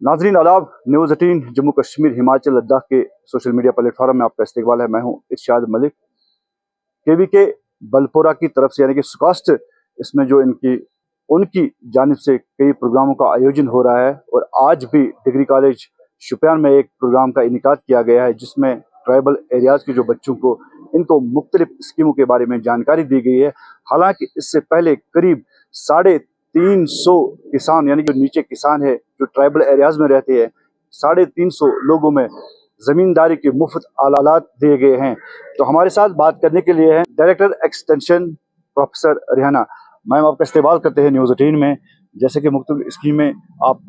नाजरीन आदाब, न्यूज़ 18 जम्मू कश्मीर हिमाचल लद्दाख के सोशल मीडिया प्लेटफॉर्म में आपका इस्तकबाल है। मैं हूं इरशाद मलिक। केवी के बलपोरा की तरफ से यानी कि सुकास्ट, इसमें जो उनकी जानिब से कई प्रोग्रामों का आयोजन हो रहा है और आज भी डिग्री कॉलेज शुपियान में एक प्रोग्राम का इनेकाद किया गया है जिसमें ट्राइबल एरियाज़ के जो बच्चों को इनको मुख्तलिफ स्कीमों के बारे में जानकारी दी गई है। हालांकि इससे पहले करीब 350 किसान यानी जो नीचे किसान है जो ट्राइबल एरियाज में रहते हैं, 350 लोगों में जमींदारी के मुफ्त आलात दिए गए हैं। तो हमारे साथ बात करने के लिए है director extension professor Rehana ma'am. आपका इस्तेमाल करते हैं न्यूज़ 18 में, जैसे कि मुख्तलिफ स्कीमें आप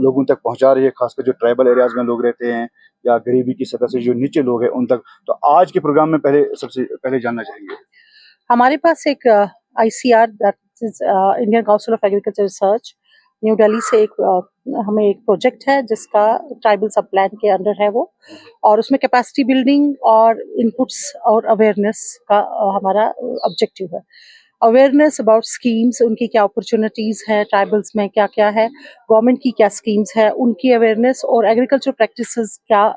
लोगों तक पहुंचा रही है, खासकर जो ट्राइबल एरियाज में लोग रहते हैं या गरीबी की सतह से जो नीचे लोग हैं उन तक। तो आज के प्रोग्राम में सबसे पहले जानना चाहेंगे। हमारे पास एक ICR that is Indian council of agriculture research new Delhi से हमें एक प्रोजेक्ट है जिसका ट्राइबल सब प्लान के अंडर है वो, और उसमें कैपेसिटी बिल्डिंग और इनपुट्स और अवेयरनेस का हमारा ऑब्जेक्टिव है। अवेयरनेस अबाउट स्कीम्स, उनकी क्या अपॉर्चुनिटीज है, ट्राइबल्स में क्या क्या है, गवर्नमेंट की क्या स्कीम्स है, उनकी अवेयरनेस, और एग्रीकल्चर प्रैक्टिसेस क्या,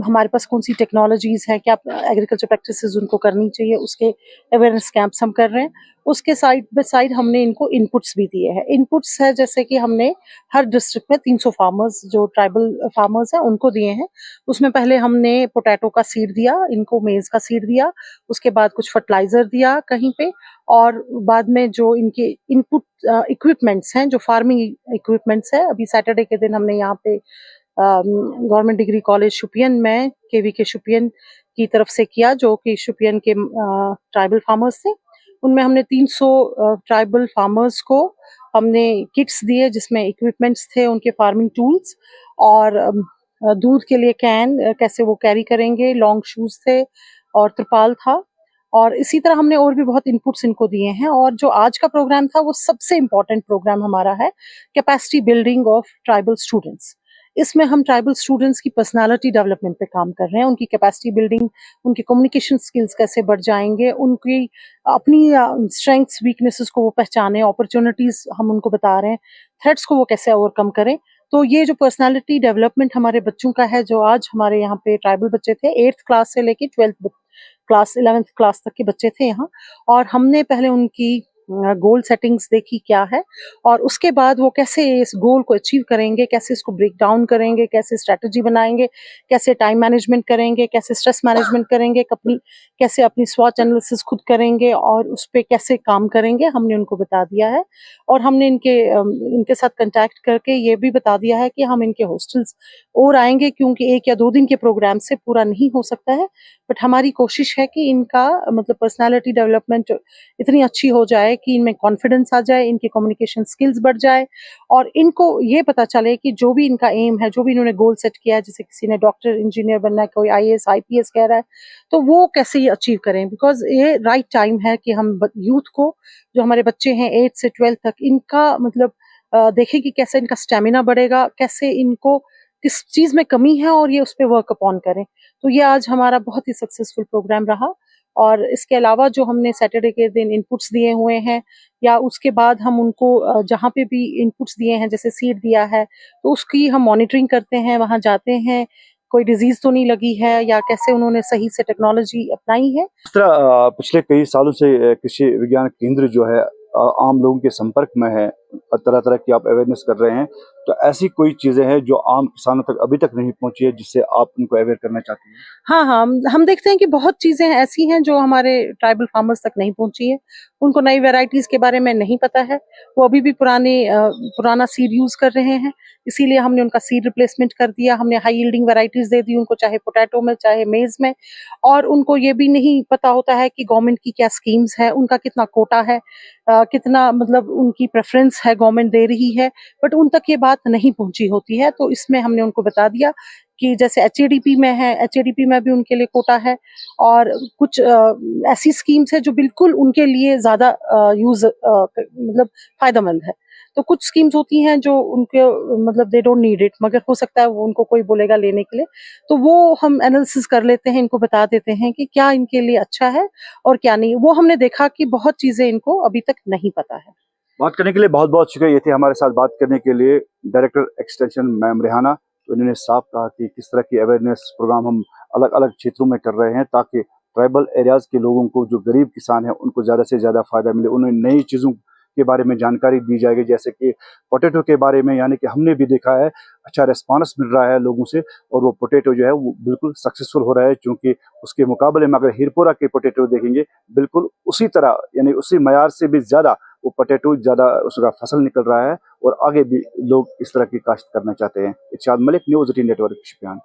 हमारे पास कौन सी टेक्नोलॉजीज है, क्या एग्रीकल्चर प्रैक्टिसेस उनको करनी चाहिए, उसके अवेयरनेस कैंप्स हम कर रहे हैं। उसके साइड बाय साइड हमने इनको इनपुट्स भी दिए हैं। इनपुट्स है जैसे कि हमने हर डिस्ट्रिक्ट में 300 फार्मर्स जो ट्राइबल फार्मर्स हैं उनको दिए हैं। उसमें पहले हमने पोटैटो का सीड दिया, इनको मेज का सीड दिया, उसके बाद कुछ फर्टिलाइजर दिया कहीं पे, और बाद में जो इनके इनपुट इक्विपमेंट्स हैं, जो फार्मिंग इक्विपमेंट्स है, अभी सैटरडे के दिन हमने यहाँ पे गवर्नमेंट डिग्री कॉलेज शुपियन में केवी के शुपियन की तरफ से किया, जो कि शुपियन के ट्राइबल फार्मर्स थे। उनमें हमने 300 ट्राइबल फार्मर्स को हमने किट्स दिए जिसमें इक्विपमेंट्स थे, उनके फार्मिंग टूल्स, और दूध के लिए कैन कैसे वो कैरी करेंगे, लॉन्ग शूज थे और त्रिपाल था। और इसी तरह हमने और भी बहुत इनपुट्स इनको दिए हैं। और जो आज का प्रोग्राम था वो सबसे इम्पोर्टेंट प्रोग्राम हमारा है, capacity building of tribal students. इसमें हम ट्राइबल स्टूडेंट्स की पर्सनालिटी डेवलपमेंट पे काम कर रहे हैं, उनकी कैपेसिटी बिल्डिंग, उनकी कम्युनिकेशन स्किल्स कैसे बढ़ जाएंगे, उनकी अपनी स्ट्रेंथ्स वीकनेसेस को वो पहचाने, अपॉर्चुनिटीज हम उनको बता रहे हैं, थ्रेट्स को वो कैसे ओवरकम करें। तो ये जो पर्सनालिटी डेवलपमेंट हमारे बच्चों का है, जो आज हमारे यहाँ पे ट्राइबल बच्चे थे, 8th क्लास से लेके 12th क्लास 11th क्लास तक के बच्चे थे यहाँ, और हमने पहले उनकी गोल सेटिंग्स देखी क्या है, और उसके बाद वो कैसे इस गोल को अचीव करेंगे, कैसे इसको ब्रेक डाउन करेंगे, कैसे स्ट्रेटजी बनाएंगे, कैसे टाइम मैनेजमेंट करेंगे, कैसे स्ट्रेस मैनेजमेंट करेंगे, कैसे अपनी स्वॉट एनालिसिस खुद करेंगे और उस पर कैसे काम करेंगे, हमने उनको बता दिया है। और हमने इनके साथ कंटैक्ट करके ये भी बता दिया है कि हम इनके हॉस्टल्स और आएंगे, क्योंकि 1 या 2 दिन के प्रोग्राम से पूरा नहीं हो सकता है, बट हमारी कोशिश है कि इनका मतलब पर्सनालिटी डेवलपमेंट इतनी अच्छी हो जाए कि इनमें कॉन्फिडेंस आ जाए, इनकी कम्युनिकेशन स्किल्स बढ़ जाए, और इनको ये पता चले कि जो भी इनका एम है, जो भी इन्होंने गोल सेट किया है, जैसे किसी ने डॉक्टर इंजीनियर बनना है, कोई IAS IPS कह रहा है, तो वो कैसे ये अचीव करें। बिकॉज ये राइट टाइम है कि हम यूथ को, जो हमारे बच्चे हैं 8 से 12 तक, इनका मतलब देखें कि कैसे इनका स्टेमिना बढ़ेगा, कैसे इनको किस चीज में कमी है और ये उस पर वर्क अपॉन करें। तो ये आज हमारा बहुत ही सक्सेसफुल प्रोग्राम रहा। और इसके अलावा जो हमने सैटरडे के दिन इनपुट्स दिए हुए हैं, या उसके बाद हम उनको जहाँ पे भी इनपुट्स दिए हैं, जैसे सीड दिया है, तो उसकी हम मॉनिटरिंग करते हैं, वहाँ जाते हैं, कोई डिजीज तो नहीं लगी है, या कैसे उन्होंने सही से टेक्नोलॉजी अपनाई है। इस तरह पिछले कई सालों से कृषि विज्ञान केंद्र जो है आम लोगों के संपर्क में है, तरह तरह की आप अवेयरनेस कर रहे हैं। तो ऐसी कोई चीजें हैं जो आम किसानों तक अभी तक नहीं पहुंची है जिससे आप उनको अवेयर करना चाहती हैं? हाँ हाँ, हम देखते हैं कि बहुत चीजें ऐसी हैं जो हमारे ट्राइबल फार्मर्स तक नहीं पहुंची है। उनको नई वैरायटीज के बारे में नहीं पता है, वो अभी भी पुराना सीड यूज कर रहे हैं। इसीलिए हमने उनका सीड रिप्लेसमेंट कर दिया, हमने हाई यील्डिंग वैरायटीज दे दी उनको, चाहे पोटैटो में चाहे मेज में। और उनको ये भी नहीं पता होता है कि गवर्नमेंट की क्या स्कीम्स है, उनका कितना कोटा है, कितना मतलब उनकी प्रेफरेंस है गवर्नमेंट दे रही है, बट उन तक ये बात नहीं पहुंची होती है। तो इसमें हमने उनको बता दिया कि जैसे HADP में है, HADP में भी उनके लिए कोटा है, और कुछ ऐसी स्कीम्स है जो बिल्कुल उनके लिए ज्यादा मतलब फायदेमंद है। तो कुछ स्कीम्स होती हैं जो उनके मतलब दे डोंट नीड इट, मगर हो सकता है वो उनको कोई बोलेगा लेने के लिए, तो वो हम एनालिसिस कर लेते हैं, इनको बता देते हैं कि क्या इनके लिए अच्छा है और क्या नहीं। वो हमने देखा कि बहुत चीजें इनको अभी तक नहीं पता है। बात करने के लिए बहुत बहुत शुक्रिया। ये थे हमारे साथ बात करने के लिए डायरेक्टर एक्सटेंशन मैम रेहाना। तो इन्होंने साफ कहा कि किस तरह की अवेयरनेस प्रोग्राम हम अलग अलग क्षेत्रों में कर रहे हैं ताकि ट्राइबल एरियाज़ के लोगों को, जो गरीब किसान हैं, उनको ज़्यादा से ज़्यादा फ़ायदा मिले। उन्हें नई चीज़ों के बारे में जानकारी दी जाएगी, जैसे कि पोटैटो के बारे में, यानी कि हमने भी देखा है अच्छा रिस्पॉन्स मिल रहा है लोगों से, और वो पोटैटो जो है वो बिल्कुल सक्सेसफुल हो रहा है। क्योंकि उसके मुकाबले में अगर हिरपोरा के पोटैटो देखेंगे, बिल्कुल उसी तरह यानी उसी मयार से भी ज़्यादा वो पोटैटो ज़्यादा उसका फसल निकल रहा है, और आगे भी लोग इस तरह की काश्त करना चाहते हैं। इरशाद मलिक, न्यूज़ 18 नेटवर्क, शोपियान।